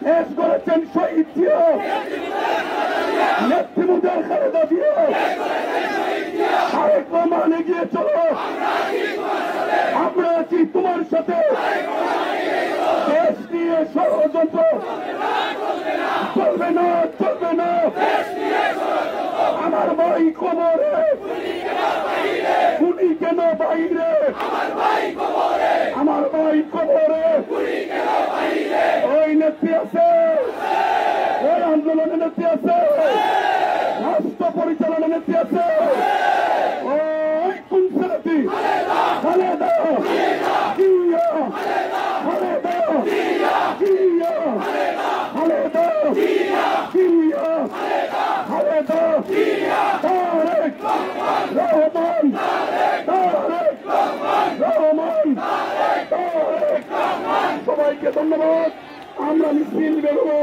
দেশ করেছেন শহীদ জিয়া, নেতৃত্বের খালেদা জিয়া, তারেক রহমান এগিয়ে চলো, আমরা আছি তোমার সাথে। দেশ নিয়ে ষড়যন্ত্র চলবে না, চলবে না। আমার ভাই কবরে, খুনি কেন বাইরে, আমার ভাই কবরে। ওই নেত্রী আছে, ওই আন্দোলনের নেত্রী আছে, রাষ্ট্র পরিচালনা নেত্রী আছে। ওই কোন ছেলেটি খালেদা জিয়া, খালেদা জিয়া, খালেদা জিয়া, খালেদা তারেক রহমান, তারেক রহমান, তারেক। সবাইকে ধন্যবাদ। আমরা মিছিল বেরোবো।